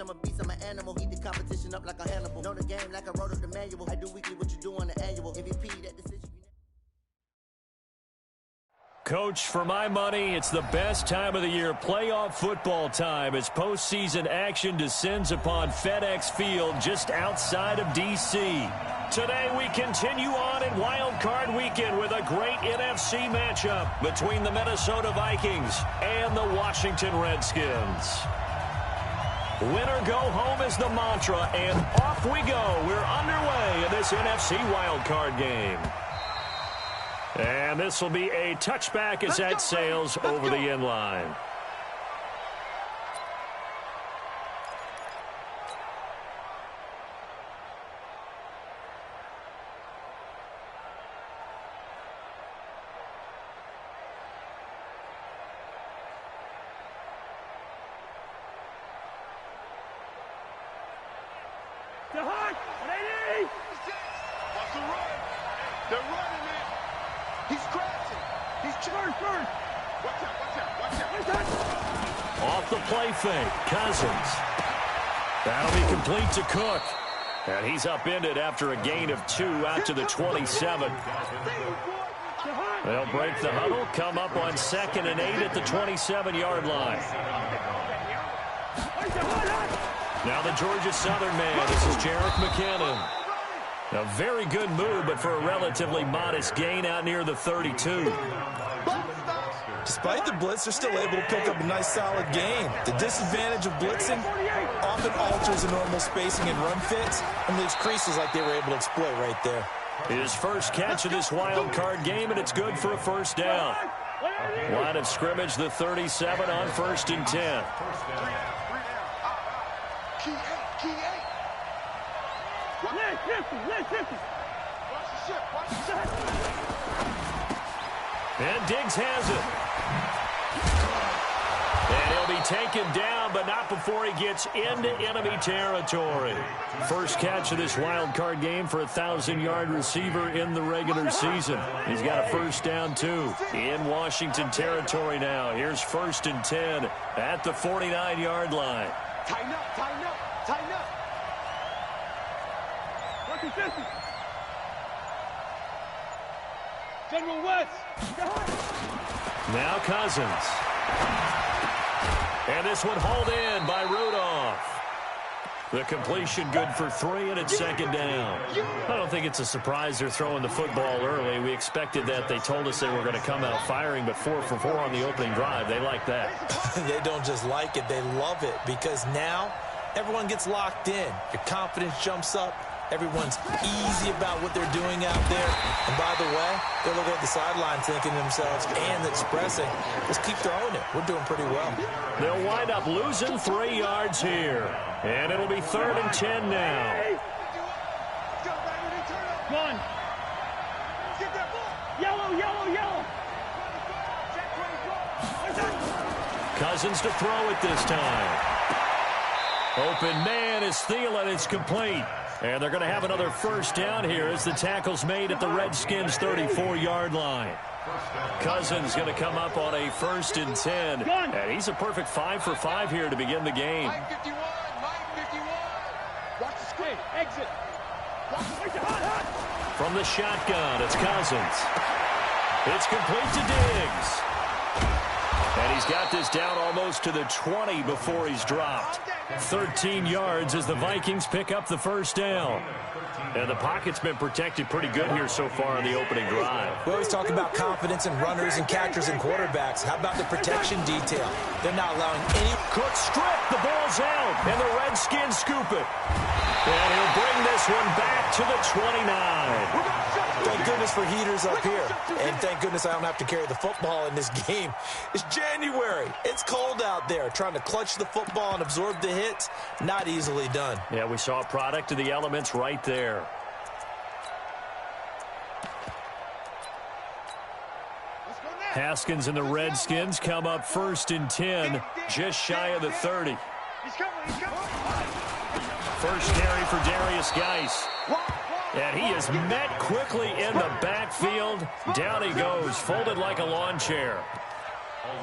I'm a beast, I'm an animal. Eat the competition up like a Hannibal. Know the game like I wrote up the manual. I do weekly what you do on the annual. MVP, that decision. Coach, for my money, it's the best time of the year, playoff football time, as postseason action descends upon FedEx Field just outside of D.C. Today we continue on in Wild Card Weekend with a great NFC matchup between the Minnesota Vikings and the Washington Redskins. Winner go home is the mantra, and off we go. We're underway in this NFC Wild Card game. And this will be a touchback as that sails over the end line. Off the play fake, Cousins. That'll be complete to Cook. And he's upended after a gain of 2 out to the 27. They'll break the huddle, come up on 2nd and 8 at the 27-yard line. Now the Georgia Southern man, this is Jerick McKinnon. A very good move, but for a relatively modest gain out near the 32. Despite the blitz, they're still able to pick up a nice, solid gain. The disadvantage of blitzing often alters the normal spacing and run fits, and leaves creases like they were able to exploit right there. His first catch of this wild card game, and it's good for a first down. Line of scrimmage, the 37 on 1st and 10. And Diggs has it. And he'll be taken down, but not before he gets into enemy territory. First catch of this wild card game for a 1,000-yard receiver in the regular season. He's got a first down, too. In Washington territory now. Here's 1st and 10 at the 49-yard line. Tighten up, tighten up, tighten up. General West. Now Cousins. And this one hauled in by Rudolph. The completion good for 3, and it's 2nd down. I don't think it's a surprise they're throwing the football early. We expected that. They told us they were going to come out firing, but 4 for 4 on the opening drive. They like that. They don't just like it, they love it, because now everyone gets locked in. Your confidence jumps up. Everyone's easy about what they're doing out there. And by the way, they're looking at the sideline thinking to themselves and expressing, let's keep throwing it. We're doing pretty well. They'll wind up losing 3 yards here. And it'll be 3rd and 10 now. One. Yellow, yellow, yellow. Cousins to throw it this time. Open man is Thielen. It's complete. And they're going to have another first down here as the tackle's made at the Redskins' 34-yard line. Cousins going to come up on a 1st and 10. And he's a perfect 5 for 5 here to begin the game. Line 51, line 51. Watch the screen, exit. From the shotgun, it's Cousins. It's complete to Diggs. And he's got this down almost to the 20 before he's dropped. 13 yards as the Vikings pick up the first down. And the pocket's been protected pretty good here so far on the opening drive. We always talk about confidence in runners and catchers and quarterbacks. How about the protection detail? They're not allowing any... Cook stripped. The ball's out. And the Redskins scoop it. And he'll bring this one back to the 29. Thank goodness for heaters up here. And thank goodness I don't have to carry the football in this game. It's January. It's cold out there. Trying to clutch the football and absorb the hits, not easily done. Yeah, we saw a product of the elements right there. Haskins and the Redskins come up 1st and 10, just shy of the 30. First carry for Darius Geis. And he is met quickly in the backfield. Down he goes, folded like a lawn chair.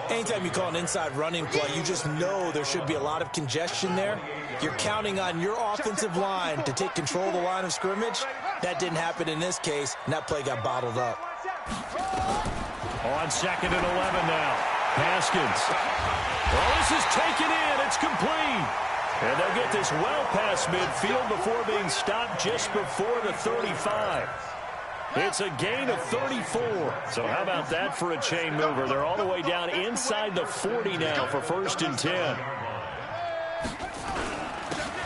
Anytime you call an inside running play, you just know there should be a lot of congestion there. You're counting on your offensive line to take control of the line of scrimmage. That didn't happen in this case, and that play got bottled up. On 2nd and 11 now. Haskins. Well, this is taken in. It's complete. And they'll get this well past midfield before being stopped just before the 35. It's a gain of 34. So how about that for a chain mover? They're all the way down inside the 40 now for 1st and 10.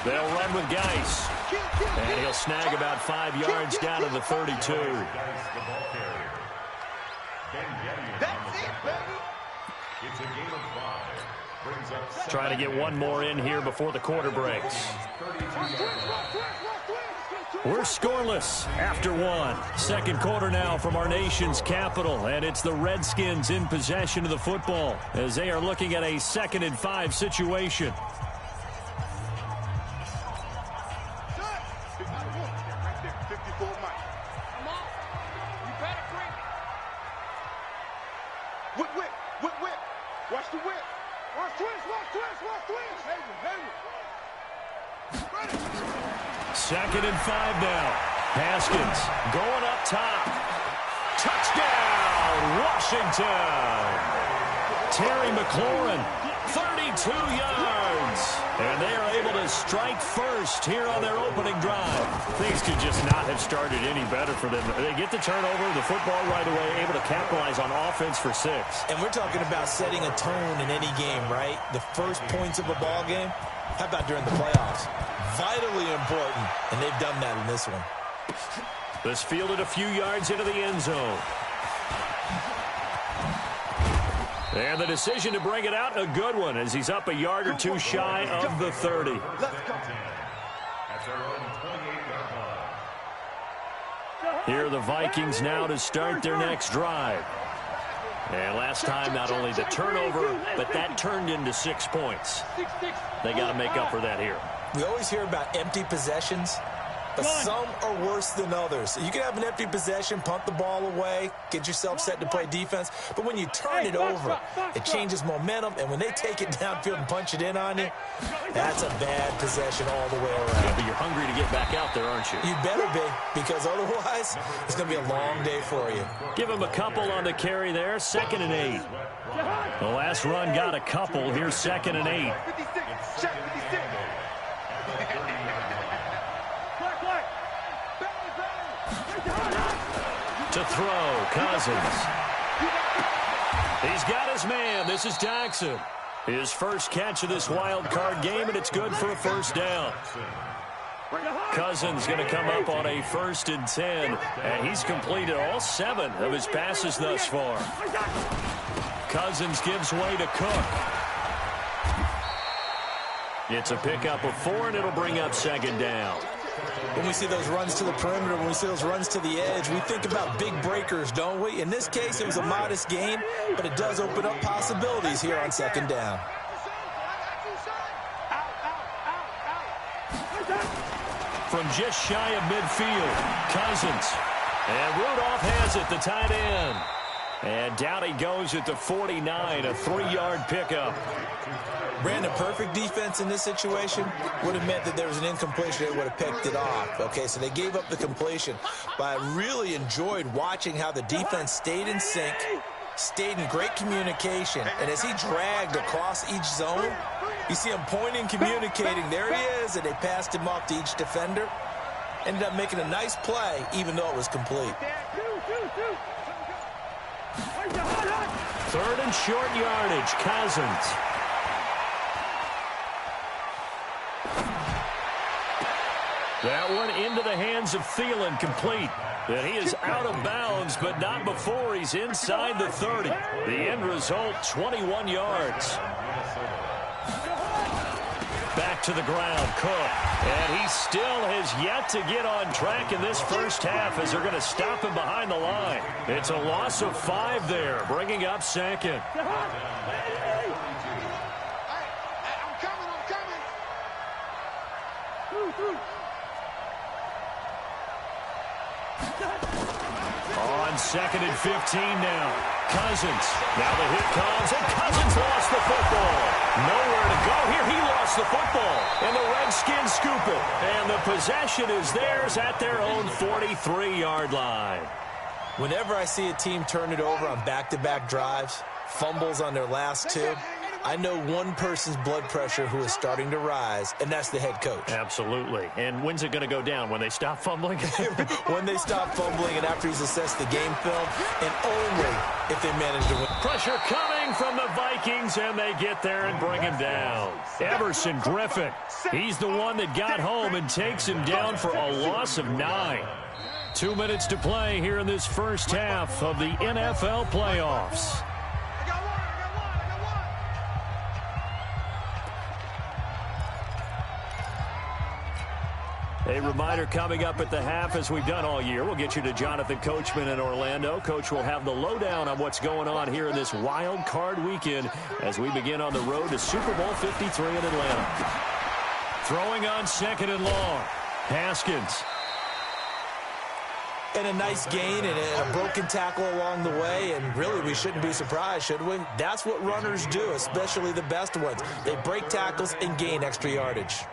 They'll run with Geis. And he'll snag about 5 yards down to the 32. That's it, baby. It's a gain of 5. Brings up Trying to get one more in here before the quarter breaks. We're scoreless after one. 2nd quarter now from our nation's capital, and it's the Redskins in possession of the football as they are looking at a 2nd and 5 situation. Watch the whip. Watch twist. 2nd and 5 now. Haskins going up top. Touchdown, Washington. Terry McLaurin, 32 yards. And they are able to strike first here on their opening drive. Things could just not have started any better for them. They get the turnover, the football right away, able to capitalize on offense for 6. And we're talking about setting a tone in any game, right? The first points of a ball game. How about during the playoffs? Vitally important, and they've done that in this one. This fielded a few yards into the end zone. And the decision to bring it out, a good one, as he's up a yard or two shy of the 30. Here are the Vikings now to start their next drive. And last time, not only the turnover, but that turned into 6 points. They got to make up for that here. We always hear about empty possessions, but some are worse than others. You can have an empty possession, punt the ball away, get yourself set to play defense, but when you turn it over, it changes momentum, and when they take it downfield and punch it in on you, that's a bad possession all the way around. Yeah, but you're hungry to get back out there, aren't you? You better be, because otherwise, it's going to be a long day for you. Give him a couple on the carry there, 2nd and 8. The last run got a couple. Here's 2nd and 8. To throw, Cousins. He's got his man. This is Jackson. His first catch of this wild card game, and it's good for a 1st down. Cousins going to come up on a 1st and 10, and he's completed all 7 of his passes thus far. Cousins gives way to Cook. It's a pickup of 4, and it'll bring up 2nd down. When we see those runs to the perimeter, when we see those runs to the edge, we think about big breakers, don't we? In this case, it was a modest gain, but it does open up possibilities here on 2nd down. From just shy of midfield, Cousins. And Rudolph has it, the tight end. And down he goes at the 49, a 3-yard pickup. Brandon, perfect defense in this situation would have meant that there was an incompletion. They would have picked it off. Okay, so they gave up the completion. But I really enjoyed watching how the defense stayed in sync, stayed in great communication. And as he dragged across each zone, you see him pointing, communicating. There he is, and they passed him off to each defender. Ended up making a nice play, even though it was complete. 3rd and short yardage, Cousins. That one into the hands of Thielen, complete. And he is out of bounds, but not before he's inside the 30. The end result, 21 yards. Back to the ground, Cook. And he still has yet to get on track in this first half as they're going to stop him behind the line. It's a loss of 5 there, bringing up 2nd. On 2nd and 15 now. Cousins. Now the hit comes, and Cousins lost the football. Nowhere to go here. He lost the football. And the Redskins scoop it. And the possession is theirs at their own 43-yard line. Whenever I see a team turn it over on back-to-back drives, fumbles on their last two, I know one person's blood pressure who is starting to rise, and that's the head coach. Absolutely. And when's it going to go down? When they stop fumbling? When they stop fumbling and after he's assessed the game film, and only if they manage to win. Pressure coming from the Vikings, and they get there and bring him down. Everson Griffin, he's the one that got home and takes him down for a loss of 9. 2 minutes to play here in this first half of the NFL playoffs. A reminder coming up at the half, as we've done all year. We'll get you to Jonathan Coachman in Orlando. Coach will have the lowdown on what's going on here in this wild card weekend as we begin on the road to Super Bowl 53 in Atlanta. Throwing on 2nd and long. Haskins. And a nice gain and a broken tackle along the way, and really we shouldn't be surprised, should we? That's what runners do, especially the best ones. They break tackles and gain extra yardage.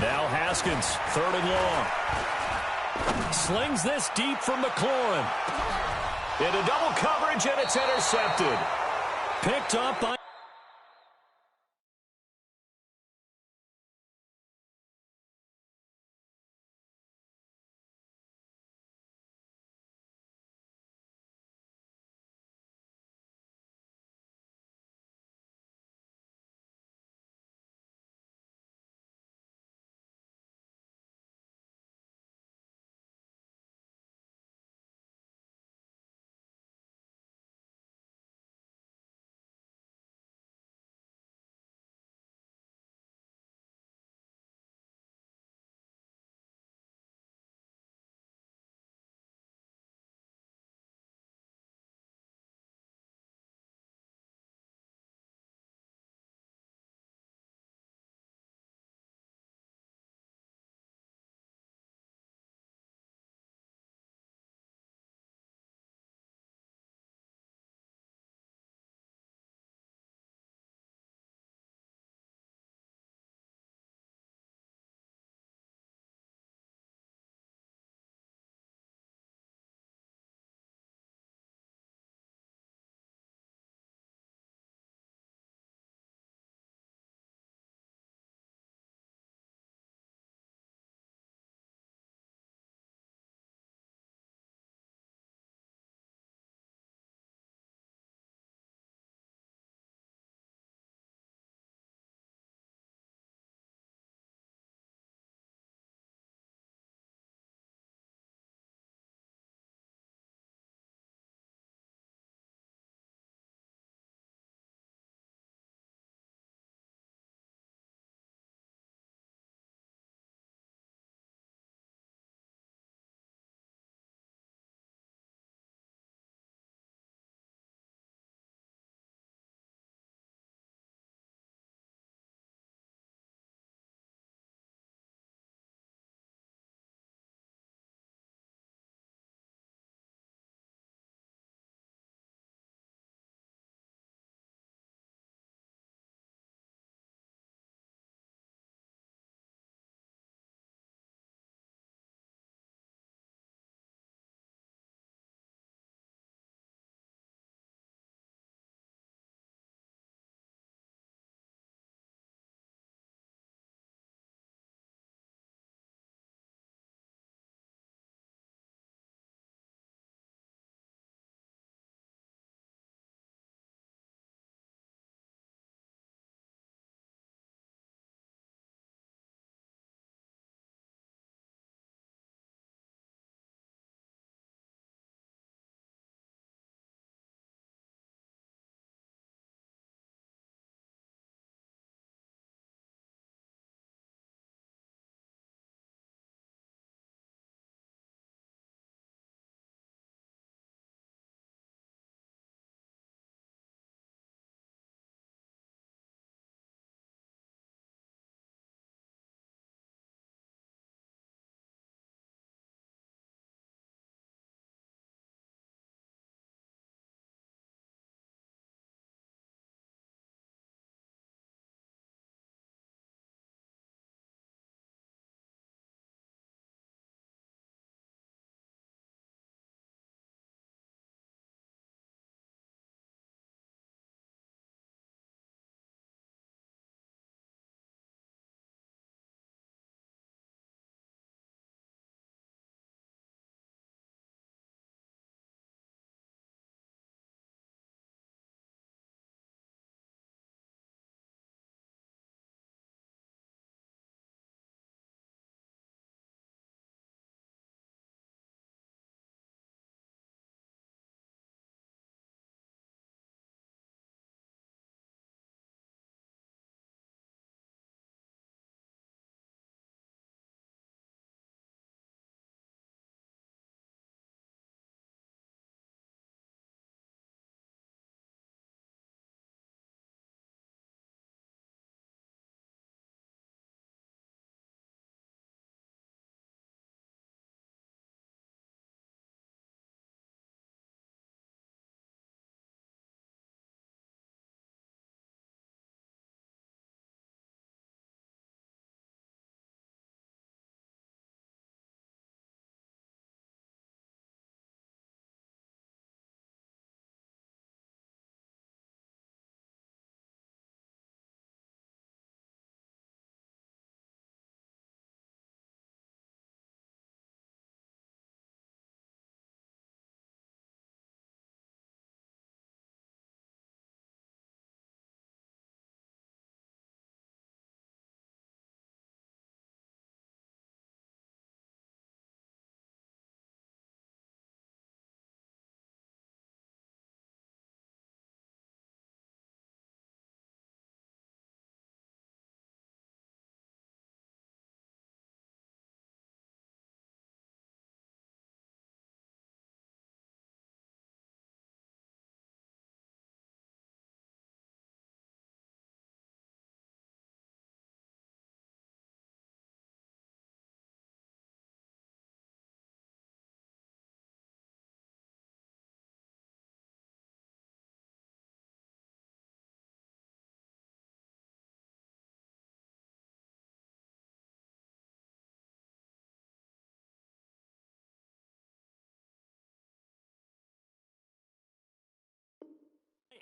Now Haskins, 3rd and long. Slings this deep from McLaurin. Into double coverage, and it's intercepted. Picked up by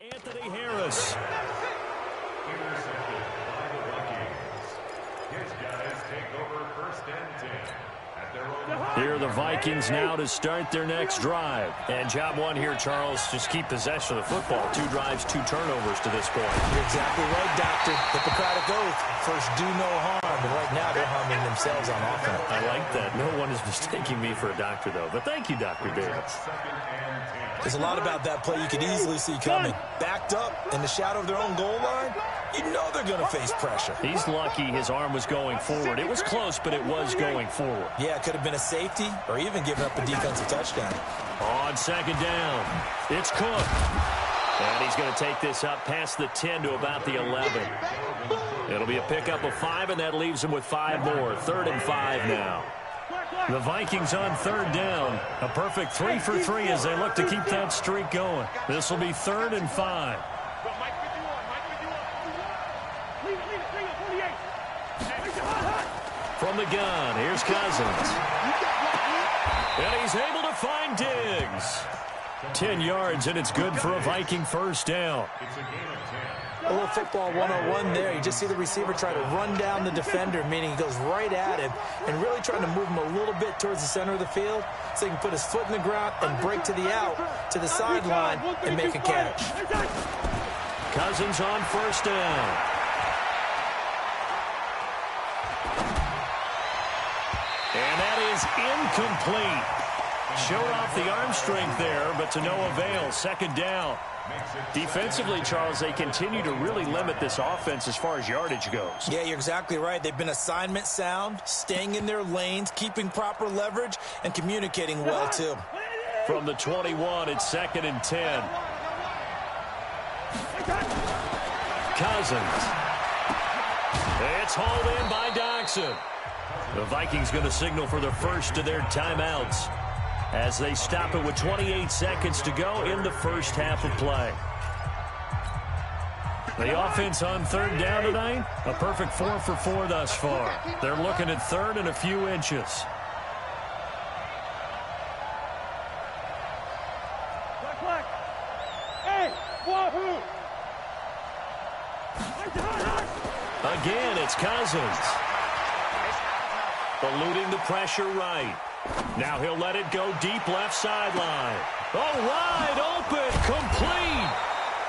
Anthony Harris. Intercepted by the Vikings. His guys take over 1st and 10 at their own. Here are the Vikings now to start their next drive. And job one here, Charles, just keep possession of the football. 2 drives, 2 turnovers to this point. You're exactly right, Doctor. Hippocratic oath. First, do no harm. And right now, they're harming themselves on offense. I like that. No one is mistaking me for a doctor, though. But thank you, Dr. Davis. There's a lot about that play you could easily see coming. Backed up in the shadow of their own goal line, you know they're going to face pressure. He's lucky his arm was going forward. It was close, but it was going forward. Yeah, it could have been a safety or even given up a defensive touchdown. On 2nd down, it's Cook. And he's going to take this up past the 10 to about the 11. It'll be a pickup of 5, and that leaves him with 5 more. 3rd and 5 now. The Vikings on 3rd down. A perfect 3 for 3 as they look to keep that streak going. This will be 3rd and 5. From the gun, here's Cousins. And he's able to find Diggs. 10 yards, and it's good for a Viking 1st down. A little football 101 there. You just see the receiver try to run down the defender, meaning he goes right at him and really trying to move him a little bit towards the center of the field so he can put his foot in the ground and break to the out, to the sideline, and make a catch. Cousins on 1st down. And that is incomplete. Showed off the arm strength there, but to no avail. 2nd down. Defensively, Charles, they continue to really limit this offense as far as yardage goes. Yeah, you're exactly right. They've been assignment sound, staying in their lanes, keeping proper leverage, and communicating well, too. From the 21, it's 2nd and 10. Cousins. It's hauled in by Doxson. The Vikings going to signal for the first of their timeouts as they stop it with 28 seconds to go in the 1st half of play. The offense on 3rd down tonight, a perfect 4 for 4 thus far. They're looking at 3rd and a few inches. Again, it's Cousins. Eluding the pressure right. Now he'll let it go deep left sideline. Oh, wide open, complete.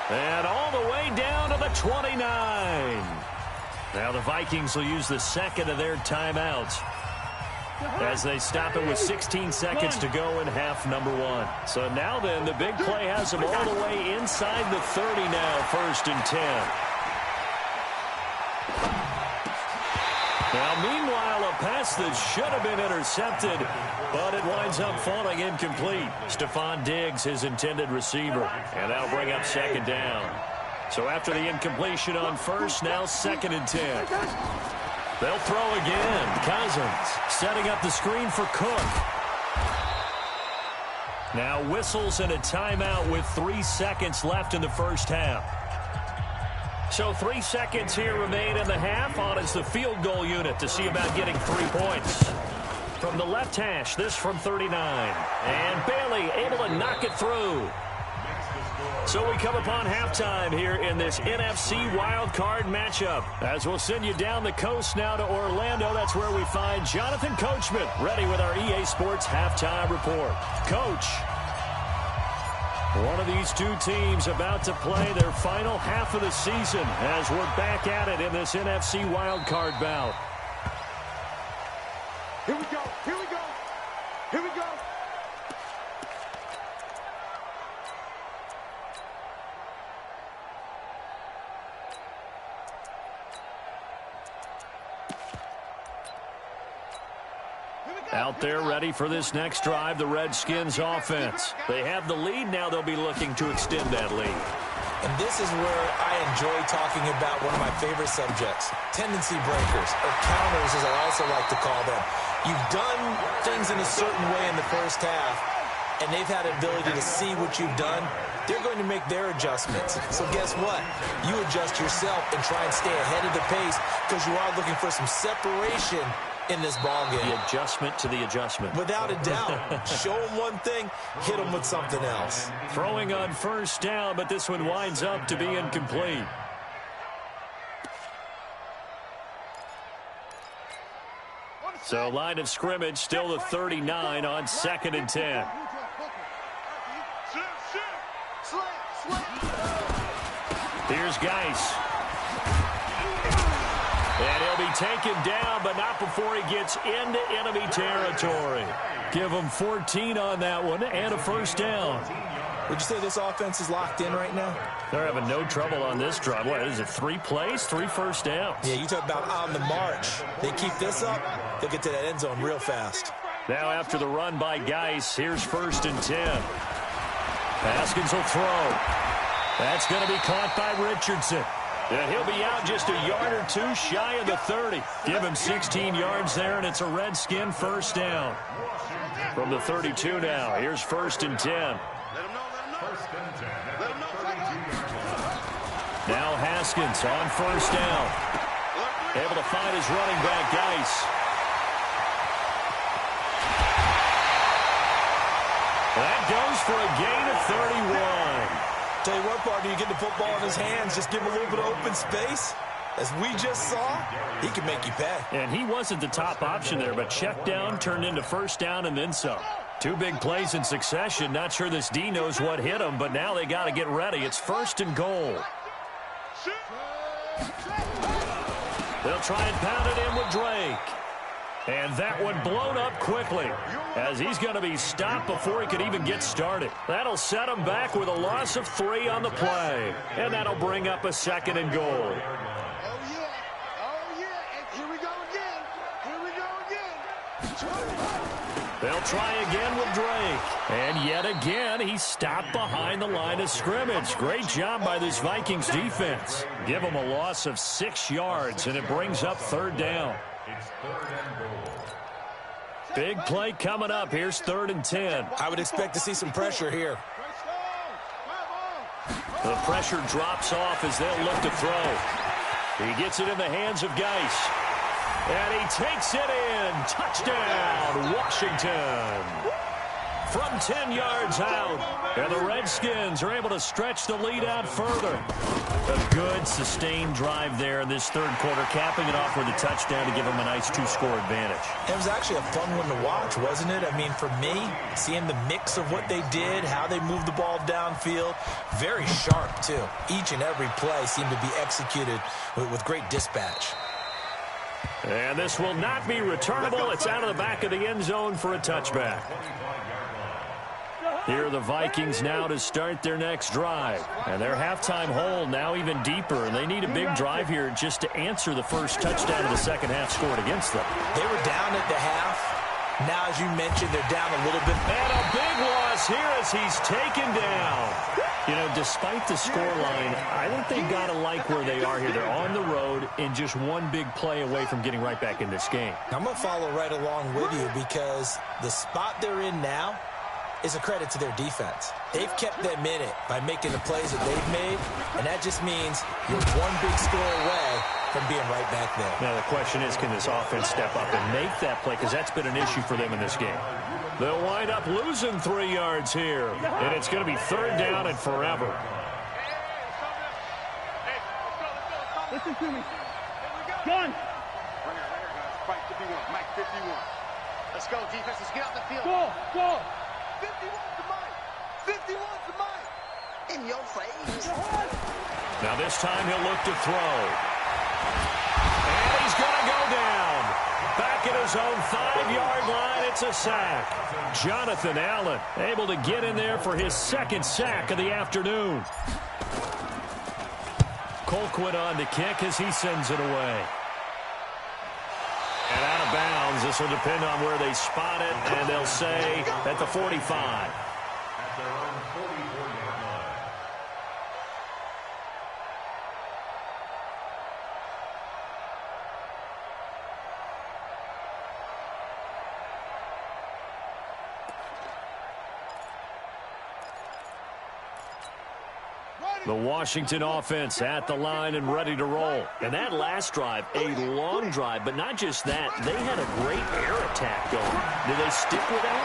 And all the way down to the 29. Now the Vikings will use the 2nd of their timeouts as they stop it with 16 seconds to go in half number 1. So now then, the big play has them all the way inside the 30 now, 1st and 10. Now, meanwhile, a pass that should have been intercepted, but it winds up falling incomplete. Stephon Diggs, his intended receiver, and that'll bring up 2nd down. So after the incompletion on 1st, now 2nd and 10. They'll throw again. Cousins setting up the screen for Cook. Now whistles and a timeout with 3 seconds left in the 1st half. So 3 seconds here remain in the half. On is the field goal unit to see about getting 3 points. From the left hash, this from 39. And Bailey able to knock it through. So we come upon halftime here in this NFC wildcard matchup. As we'll send you down the coast now to Orlando. That's where we find Jonathan Coachman ready with our EA Sports halftime report. Coach. One of these 2 teams about to play their final half of the season as we're back at it in this NFC wildcard bout. Here we go. Here we go. Here we go. Out there ready for this next drive, the Redskins offense. They have the lead. Now they'll be looking to extend that lead. And this is where I enjoy talking about one of my favorite subjects, tendency breakers, or counters as I also like to call them. You've done things in a certain way in the 1st half, and they've had an ability to see what you've done. They're going to make their adjustments. So guess what? You adjust yourself and try and stay ahead of the pace because you are looking for some separation in this ballgame. The adjustment to the adjustment. Without a doubt. Show them one thing, hit them with something else. Throwing on first down, but this one winds up to be incomplete. So line of scrimmage still the 39 on 2nd and 10. Here's Geis. And he'll be taken down, but not before he gets into enemy territory. Give him 14 on that one and a first down. Would you say this offense is locked in right now? They're having no trouble on this drive. What is it, 3 plays, 3 first downs? Yeah, you talk about on the march. They keep this up, they'll get to that end zone real fast. Now after the run by Geis, here's 1st and 10. Haskins will throw. That's going to be caught by Richardson. And he'll be out just a yard or two shy of the 30. Give him 16 yards there, and it's a Redskin first down. From the 32 now, here's 1st and 10. Now Haskins on first down. Able to find his running back, Geis. That goes for a gain of 31. Tell you what, partner, you get the football in his hands, just give him a little bit of open space. As we just saw, he can make you pay. And he wasn't the top option there, but check down turned into first down and then some. 2 big plays in succession. Not sure this D knows what hit him, but now they got to get ready. It's 1st and goal. They'll try and pound it in with Drake. And that one blown up quickly as he's going to be stopped before he could even get started. That'll set him back with a loss of 3 on the play. And that'll bring up a 2nd and goal. Oh, yeah. Oh, yeah. And here we go again. Here we go again. They'll try again with Drake. And yet again, he's stopped behind the line of scrimmage. Great job by this Vikings defense. Give him a loss of 6 yards, and it brings up 3rd down. It's 3rd and goal. Big play coming up. Here's 3rd and 10. I would expect to see some pressure here. The pressure drops off as they'll look to throw. He gets it in the hands of Geis. And he takes it in. Touchdown, Washington. From 10 yards out. And the Redskins are able to stretch the lead out further. A good, sustained drive there in this 3rd quarter, capping it off with a touchdown to give them a nice 2-score advantage. It was actually a fun one to watch, wasn't it? I mean, for me, seeing the mix of what they did, how they moved the ball downfield, very sharp, too. Each and every play seemed to be executed with great dispatch. And this will not be returnable. It's out of the back of the end zone for a touchback. Here are the Vikings now to start their next drive. And their halftime hole now even deeper. And they need a big drive here just to answer the first touchdown of the second half scored against them. They were down at the half. Now, as you mentioned, they're down a little bit. And a big loss here as he's taken down. You know, despite the scoreline, I think they've got to like where they are here. They're on the road and just one big play away from getting right back in this game. I'm going to follow right along with you because the spot they're in now is a credit to their defense. They've kept them in it by making the plays that they've made, and that just means you're one big score away from being right back there. Now, the question is, can this offense step up and make that play? Because that's been an issue for them in this game. They'll wind up losing 3 yards here, and it's going to be 3rd down and forever. Listen to me. Gun. Fight 51. Mike 51. Let's go, defense. Let's get out the field. Go. 51's the mic. 51's the mic. In your face. Now this time he'll look to throw. And he's going to go down. Back at his own 5-yard line, it's a sack. Jonathan Allen able to get in there for his 2nd sack of the afternoon. Colquitt on to kick as he sends it away. And out of bounds. This will depend on where they spot it, and they'll say at the 45. At their own 44-yard line. The Washington offense at the line and ready to roll. And that last drive, a long drive, but not just that. They had a great air attack going. Do they stick with that?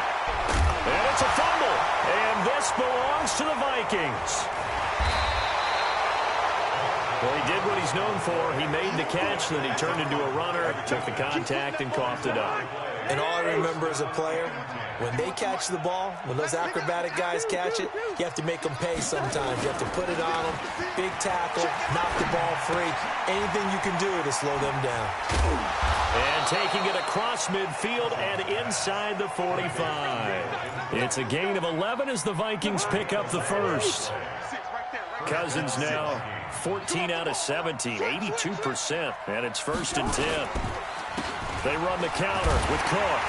And it's a fumble. And this belongs to the Vikings. Well, he did what he's known for. He made the catch, then he turned into a runner, took the contact, and coughed it up. And all I remember as a player, when they catch the ball, when those acrobatic guys catch it, you have to make them pay sometimes. You have to put it on them, big tackle, knock the ball free. Anything you can do to slow them down. And taking it across midfield and inside the 45. It's a gain of 11 as the Vikings pick up the first. Cousins now 14 out of 17, 82%, and it's 1st and 10. They run the counter with Cook.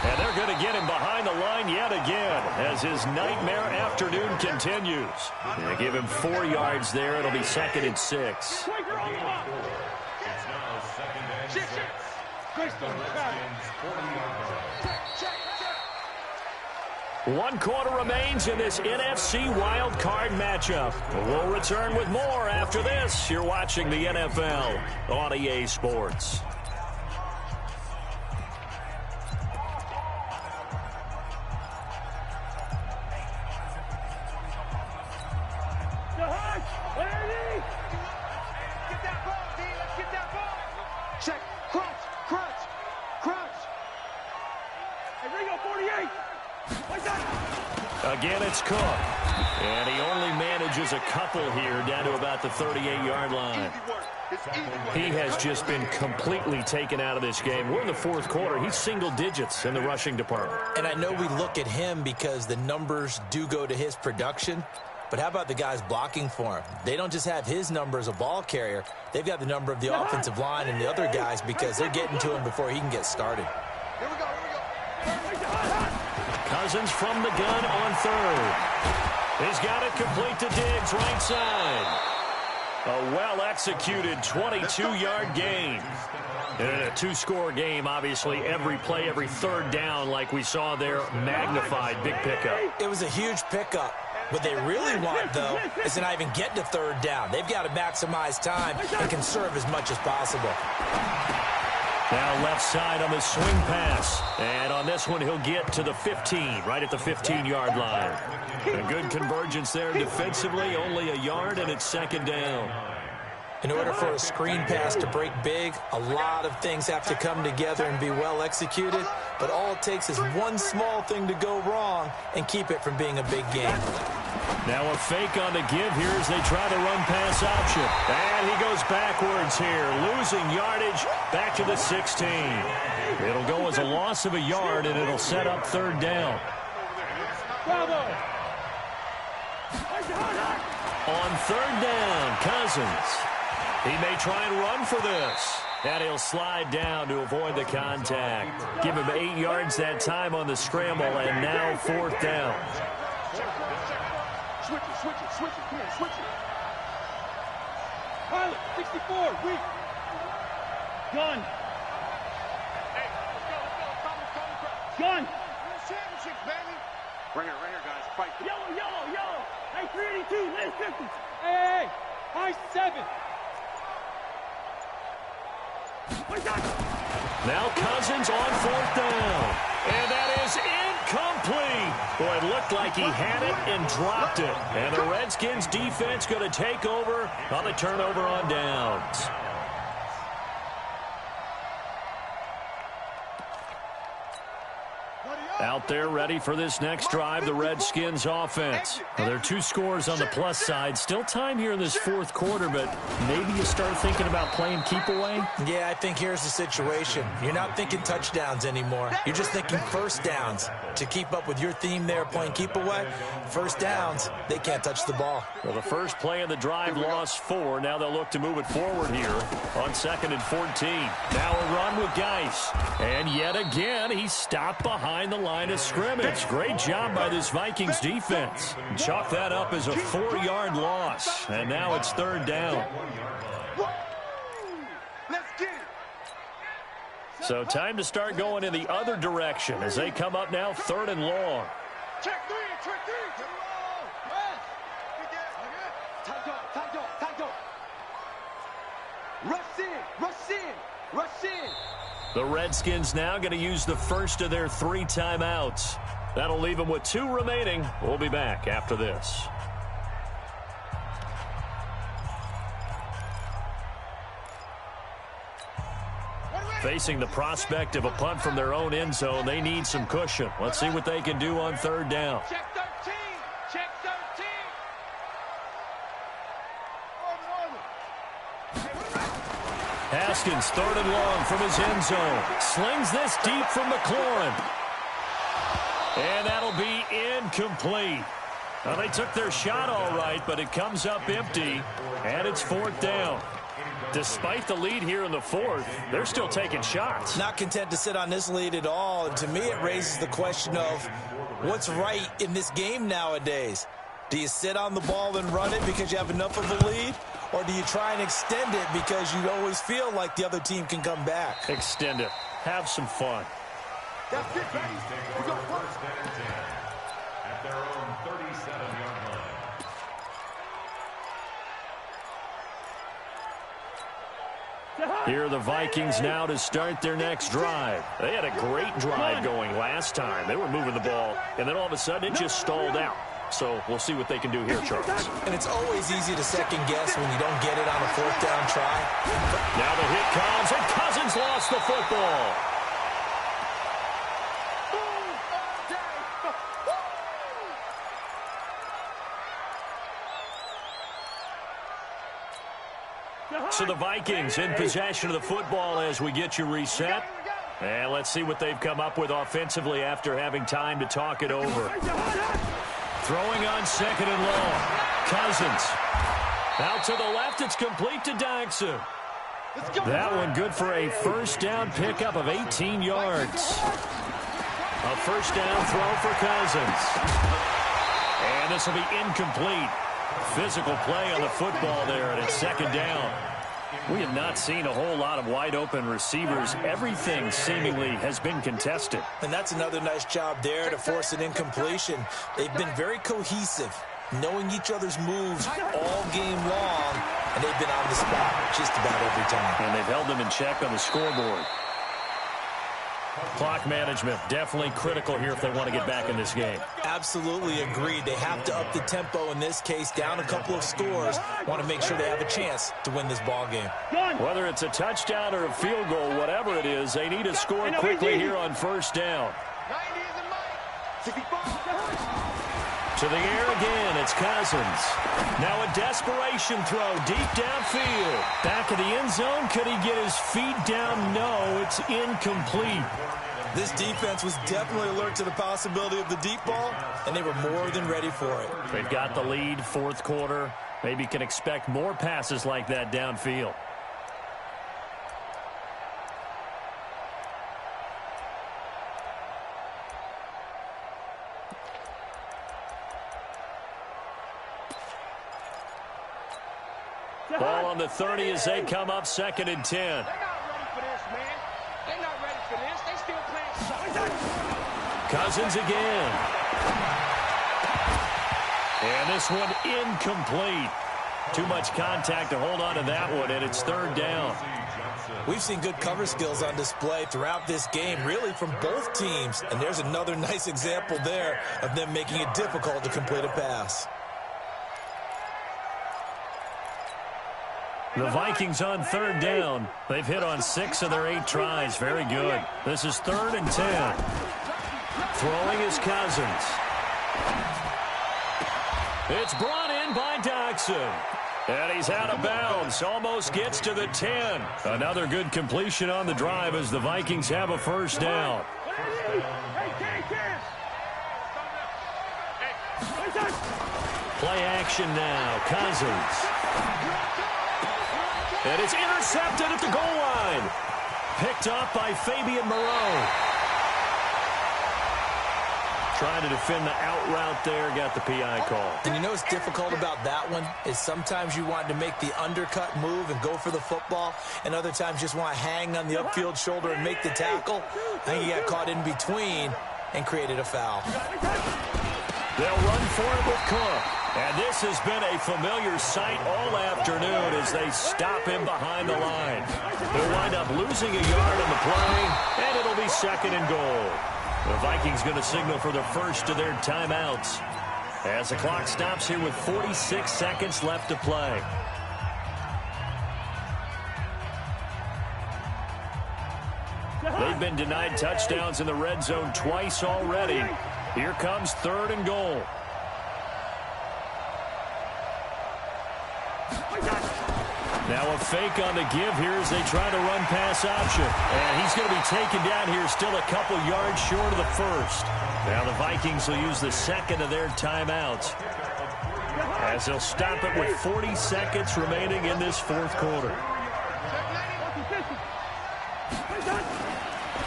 And they're going to get him behind the line yet again as his nightmare afternoon continues. They give him 4 yards there. It'll be 2nd and 6. One quarter remains in this NFC wild card matchup. We'll return with more after this. You're watching the NFL on EA Sports. Check. Crunch. Hey, Ringo, 48. Again, it's Cook. And he only manages a couple here down to about the 38-yard line. He has just been completely taken out of this game. We're in the 4th quarter. He's single digits in the rushing department. And I know we look at him because the numbers do go to his production. But how about the guys blocking for him? They don't just have his number as a ball carrier. They've got the number of the offensive line and the other guys because they're getting to him before he can get started. Here we go. Cousins from the gun on 3rd. He's got it complete to Diggs, right side. A well-executed 22-yard gain. In a 2-score game, obviously, every play, every 3rd down, like we saw there, magnified, big pickup. It was a huge pickup. What they really want, though, is to not even get to 3rd down. They've got to maximize time and conserve as much as possible. Now left side on the swing pass. And on this one, he'll get to the 15, right at the 15-yard line. A good convergence there defensively, only a yard, and it's 2nd down. In order for a screen pass to break big, a lot of things have to come together and be well executed. But all it takes is one small thing to go wrong and keep it from being a big game. Now a fake on the give here as they try to run pass option. And he goes backwards here, losing yardage back to the 16. It'll go as a loss of a yard, and it'll set up 3rd down. On 3rd down, Cousins. He may try and run for this. And he'll slide down to avoid the contact. Give him 8 yards that time on the scramble, and now 4th down. Switch it. Come here, switch it. Pilot, 64, weak. Gun. Hey, let's go. Gun. Championship, baby. Right here, guys. Fight. Yellow. Hey, 382, last 50. Hey. High 7. Now Cousins on 4th down. And that is incomplete. Boy, it looked like he had it and dropped it. And the Redskins defense going to take over on the turnover on downs. Out there ready for this next drive, the Redskins offense. Well, there are 2 scores on the plus side. Still time here in this 4th quarter, but maybe you start thinking about playing keep away? Yeah, I think here's the situation. You're not thinking touchdowns anymore. You're just thinking 1st downs. To keep up with your theme there, playing keep away, 1st downs, they can't touch the ball. Well, the first play of the drive lost 4. Now they'll look to move it forward here on 2nd and 14. Now a run with Geis. And yet again, he's stopped behind the line of scrimmage. Great job by this Vikings defense. Chalk that up as a 4-yard loss. And now it's 3rd down. Let's get it. So time to start going in the other direction as they come up now 3rd and long. Check 3. Rush in. The Redskins now going to use the first of their 3 timeouts. That'll leave them with 2 remaining. We'll be back after this. Facing the prospect of a punt from their own end zone, they need some cushion. Let's see what they can do on 3rd down. Check 13. Check 13. Haskins, 3rd and long from his end zone. Slings this deep from McLaurin. And that'll be incomplete. Well, they took their shot all right, but it comes up empty, and it's 4th down. Despite the lead here in the 4th, they're still taking shots. Not content to sit on this lead at all. And to me, it raises the question of what's right in this game nowadays. Do you sit on the ball and run it because you have enough of a lead? Or do you try and extend it because you always feel like the other team can come back? Extend it. Have some fun. That's it, baby. We go First and 10 at their own 37-yard line. Here are the Vikings now to start their next drive. They had a great drive going last time. They were moving the ball, and then all of a sudden it just stalled out. So we'll see what they can do here, Charles. And it's always easy to second guess when you don't get it on a 4th down try. Now the hit comes, and Cousins lost the football. So the Vikings in possession of the football as we get you reset. And let's see what they've come up with offensively after having time to talk it over. Throwing on 2nd and long. Cousins. Out to the left, it's complete to Dykson. That one good for a 1st down pickup of 18 yards. A 1st down throw for Cousins. And this will be incomplete. Physical play on the football there, and it's 2nd down. We have not seen a whole lot of wide-open receivers. Everything seemingly has been contested. And that's another nice job there to force an incompletion. They've been very cohesive, knowing each other's moves all game long, and they've been on the spot just about every time. And they've held them in check on the scoreboard. Clock management, definitely critical here if they want to get back in this game. Absolutely agreed. They have to up the tempo in this case, down a couple of scores. Want to make sure they have a chance to win this ball game. Whether it's a touchdown or a field goal, whatever it is, they need to score quickly here on 1st down. To the air again, it's Cousins. Now a desperation throw deep downfield. Back of the end zone, could he get his feet down? No, it's incomplete. This defense was definitely alert to the possibility of the deep ball, and they were more than ready for it. They've got the lead, 4th quarter. Maybe can expect more passes like that downfield. Ball on the 30 as they come up 2nd and 10. They're not ready for this, man. They're not ready for this. They still playing suck. Cousins again. And this one incomplete. Too much contact to hold on to that one, and it's 3rd down. We've seen good cover skills on display throughout this game, really from both teams. And there's another nice example there of them making it difficult to complete a pass. The Vikings on 3rd down. They've hit on 6 of their 8 tries. Very good. This is 3rd and 10. Throwing is Cousins. It's brought in by Dykson. And he's out of bounds. Almost gets to the 10. Another good completion on the drive as the Vikings have a 1st down. Play action now. Cousins. And it's intercepted at the goal line. Picked up by Fabian Moreau. Trying to defend the out route there. Got the PI call. And you know what's difficult about that one is sometimes you want to make the undercut move and go for the football, and other times just want to hang on the upfield shoulder and make the tackle. I think he got caught in between and created a foul. They'll run for it with Cook. And this has been a familiar sight all afternoon as they stop him behind the line. They'll wind up losing a yard on the play, and it'll be 2nd and goal. The Vikings going to signal for the first of their timeouts as the clock stops here with 46 seconds left to play. They've been denied touchdowns in the red zone twice already. Here comes 3rd and goal. Now a fake on the give here as they try to run pass option. And he's going to be taken down here, still a couple yards short of the first. Now the Vikings will use the 2nd of their timeouts as they'll stop it with 40 seconds remaining in this 4th quarter.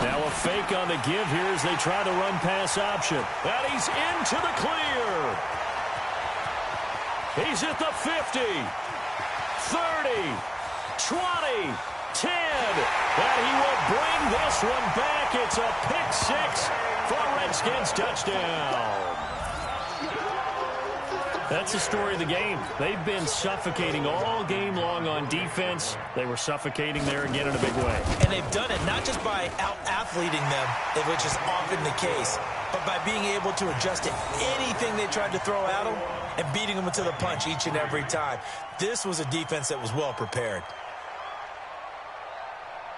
Now a fake on the give here as they try to run pass option. And he's into the clear. He's at the 50. 30, 20, 10, and he will bring this one back. It's a pick 6 for a Redskins touchdown. That's the story of the game. They've been suffocating all game long on defense. They were suffocating there again in a big way. And they've done it not just by out-athleting them, which is often the case, but by being able to adjust to anything they tried to throw at them and beating them to the punch each and every time. This was a defense that was well prepared.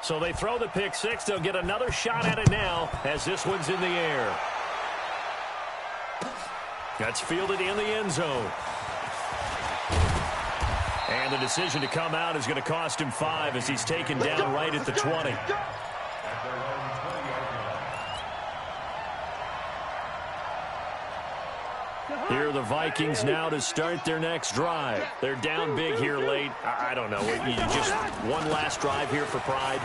So they throw the pick 6. They'll get another shot at it now as this one's in the air. That's fielded in the end zone. And the decision to come out is going to cost him 5 as he's taken down right at the 20. Here are the Vikings now to start their next drive. They're down big here late. I don't know. You just one last drive here for pride.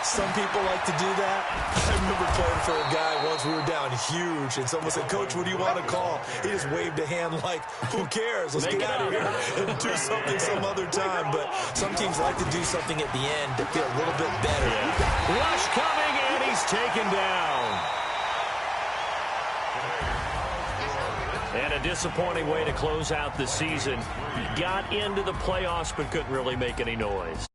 Some people like to do that. I remember playing for a guy once. We were down huge, and someone said, "Coach, what do you want to call?" He just waved a hand like, "Who cares? Let's get out of here and do something some other time." But some teams like to do something at the end to feel a little bit better. Yeah. Rush coming, and he's taken down. And a disappointing way to close out the season. He got into the playoffs but couldn't really make any noise.